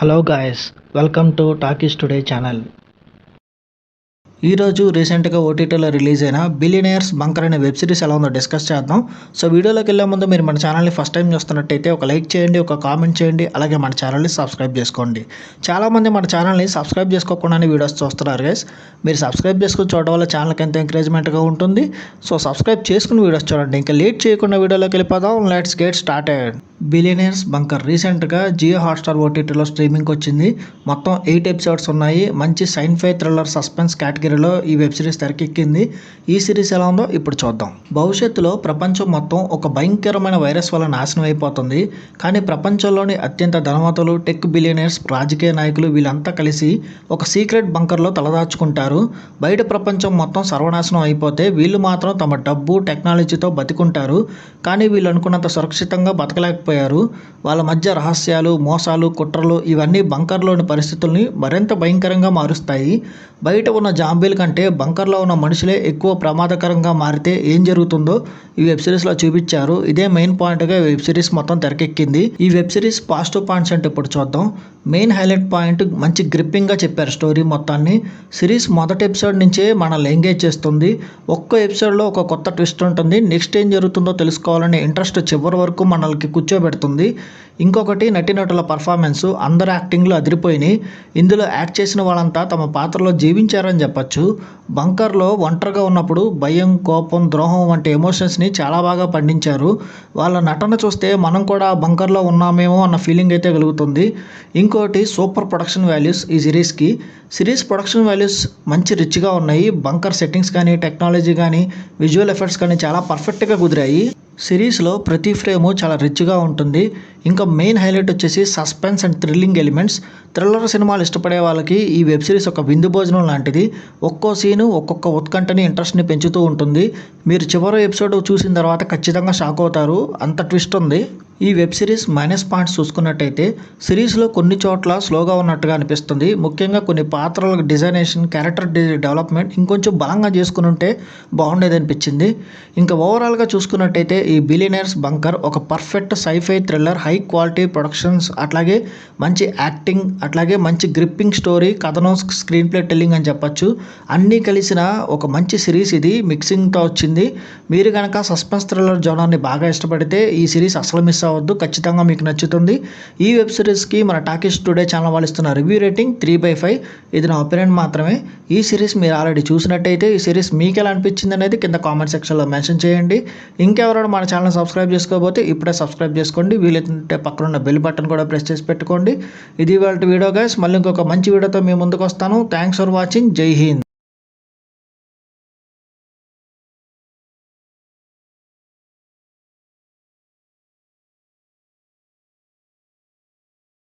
Hello guys, welcome to talkies today channel. ఈరోజు రీసెంట్గా ఓటీటీలో రిలీజ్ అయిన బిలియనీర్స్ బంకర్ అనే వెబ్ సిరీస్ ఎలా ఉందో డిస్కస్ చేద్దాం. సో వీడియోలోకి వెళ్ళే ముందు మీరు మన ఛానల్ని ఫస్ట్ టైం చూస్తున్నట్టయితే ఒక లైక్ చేయండి, ఒక కామెంట్ చేయండి, అలాగే మన ఛానల్ని సబ్స్క్రైబ్ చేసుకోండి. చాలామంది మన ఛానల్ని సబ్స్క్రైబ్ చేసుకోకుండానే వీడియోస్ చూస్తున్నారు గైస్. మీరు సబ్స్క్రైబ్ చేసుకుని చూడడం వల్ల ఛానల్కి ఎంతో ఎంకరేజ్మెంట్గా ఉంటుంది. సో సబ్స్క్రైబ్ చేసుకుని వీడియోస్ చూడండి. ఇంకా లేట్ చేయకుండా వీడియోలోకి వెళ్ళిపోదాం. Let's get started. Billionaires bunker రీసెంట్గా జియో హాట్స్టార్ ఓటీటీలో స్ట్రీమింగ్కి వచ్చింది. మొత్తం 8 ఎపిసోడ్స్ ఉన్నాయి. మంచి సైన్-ఫై థ్రిల్లర్ సస్పెన్స్ కేటగిరీలో ఈ వెబ్ సిరీస్ తెరకెక్కింది. ఈ సిరీస్ ఎలా ఉందో ఇప్పుడు చూద్దాం. భవిష్యత్తులో ప్రపంచం మొత్తం ఒక భయంకరమైన వైరస్ వల్ల నాశనం అయిపోతుంది. కానీ ప్రపంచంలోని అత్యంత ధనవంతులు, టెక్ బిలియనీర్స్, రాజకీయ నాయకులు వీళ్ళంతా కలిసి ఒక సీక్రెట్ బంకర్లో తలదాచుకుంటారు. బయట ప్రపంచం మొత్తం సర్వనాశనం అయిపోతే వీళ్ళు మాత్రం తమ డబ్బు, టెక్నాలజీతో బతికుంటారు. కానీ వీళ్ళు అనుకున్నంత సురక్షితంగా బతకలేకపోయారు. వాళ్ళ మధ్య రహస్యాలు, మోసాలు, కుట్రలు ఇవన్నీ బంకర్లోని పరిస్థితుల్ని మరింత భయంకరంగా మారుస్తాయి. బయట ఉన్న జాంబీల కంటే బంకర్లో ఉన్న మనుషులే ఎక్కువ ప్రమాదకరంగా మారితే ఏం జరుగుతుందో ఈ వెబ్ సిరీస్లో చూపించారు. ఇదే మెయిన్ పాయింట్గా వెబ్ సిరీస్ మొత్తం తెరకెక్కింది. ఈ వెబ్ సిరీస్ పాజిటివ్ పాయింట్స్ అంటే ఇప్పుడు చూద్దాం. మెయిన్ హైలైట్ పాయింట్, మంచి గ్రిప్పింగ్గా చెప్పారు స్టోరీ మొత్తాన్ని. సిరీస్ మొదటి ఎపిసోడ్ నుంచే మనల్ని ఎంగేజ్ చేస్తుంది. ఒక్కో ఎపిసోడ్లో ఒక కొత్త ట్విస్ట్ ఉంటుంది. నెక్స్ట్ ఏం జరుగుతుందో తెలుసుకోవాలనే ఇంట్రెస్ట్ చివరి వరకు మనల్ని కూర్చోబెడుతుంది. ఇంకొకటి, నటీనటుల పర్ఫార్మెన్స్, అందరు యాక్టింగ్లు అదిరిపోయినాయి. ఇందులో యాక్ట్ చేసిన వాళ్ళంతా తమ పాత్రలో జీవించారని చెప్పచ్చు. బంకర్లో ఒంటరిగా ఉన్నప్పుడు భయం, కోపం, ద్రోహం వంటి ఎమోషన్స్ని చాలా బాగా పండించారు. వాళ్ళ నటన చూస్తే మనం కూడా బంకర్లో ఉన్నామేమో అన్న ఫీలింగ్ అయితే కలుగుతుంది. ఇంకోటి, సూపర్ ప్రొడక్షన్ వాల్యూస్ ఈ సిరీస్ ప్రొడక్షన్ వాల్యూస్ మంచి రిచ్గా ఉన్నాయి. బంకర్ సెట్టింగ్స్ కానీ, టెక్నాలజీ కానీ, విజువల్ ఎఫెక్ట్స్ కానీ చాలా పర్ఫెక్ట్గా కుదిరాయి. సిరీస్లో ప్రతి ఫ్రేము చాలా రిచ్గా ఉంటుంది. ఇంకా మెయిన్ హైలైట్ వచ్చేసి suspense and thrilling elements. Thriller సినిమాలు ఇష్టపడే వాళ్ళకి ఈ వెబ్ సిరీస్ ఒక విందు భోజనం లాంటిది. ఒక్కో సీను ఒక్కొక్క ఉత్కంఠని, ఇంట్రెస్ట్ని పెంచుతూ ఉంటుంది. మీరు చివరి ఎపిసోడ్ చూసిన తర్వాత ఖచ్చితంగా షాక్ అవుతారు, అంత ట్విస్ట్ ఉంది. ఈ వెబ్ సిరీస్ మైనస్ పాయింట్స్ చూసుకున్నట్టయితే సిరీస్లో కొన్ని చోట్ల స్లోగా ఉన్నట్టుగా అనిపిస్తుంది. ముఖ్యంగా కొన్ని పాత్రల డిజైనేషన్, క్యారెక్టర్ డెవలప్మెంట్ ఇంకొంచెం బలంగా చేసుకుని ఉంటే బాగుండేది అనిపించింది. ఇంకా ఓవరాల్గా చూసుకున్నట్టయితే ఈ బిలియనీర్స్ బంకర్ ఒక perfect sci fi thriller, high quality productions, అట్లాగే మంచి యాక్టింగ్, అట్లాగే మంచి గ్రిప్పింగ్ స్టోరీ, కథనం, స్క్రీన్ ప్లే, టెల్లింగ్ అని చెప్పచ్చు. అన్నీ కలిసిన ఒక మంచి సిరీస్ ఇది. మిక్సింగ్తో వచ్చింది. మీరు కనుక సస్పెన్స్ థ్రిల్లర్ జోనర్ని బాగా ఇష్టపడితే ఈ సిరీస్ అసలు మిస్ అవ్వద్దు, ఖచ్చితంగా మీకు నచ్చుతుంది. ఈ వెబ్ సిరీస్కి మన టాకీస్ టుడే ఛానల్ వాళ్ళు ఇస్తున్న రివ్యూ రేటింగ్ 3/5. ఇది నా ఒపీనియన్ మాత్రమే. ఈ సిరీస్ మీరు ఆల్రెడీ చూసినట్టయితే ఈ సిరీస్ మీకు ఎలా అనిపించింది అనేది కింద కామెంట్ సెక్షన్లో మెన్షన్ చేయండి. ఇంకెవరైనా మన ఛానల్ సబ్స్క్రైబ్ చేసుకోకపోతే ఇప్పుడే సబ్స్క్రైబ్ చేసుకోండి. వీలైతే పక్కన ఉన్న బెల్ బటన్ కూడా ప్రెస్ చేసి పెట్టుకోండి. ఇది ఇవాళ వీడియో గైస్. మళ్ళీ ఇంకొక మంచి వీడియోతో మీ ముందుకు వస్తాను. Thanks for watching. జై హింద్.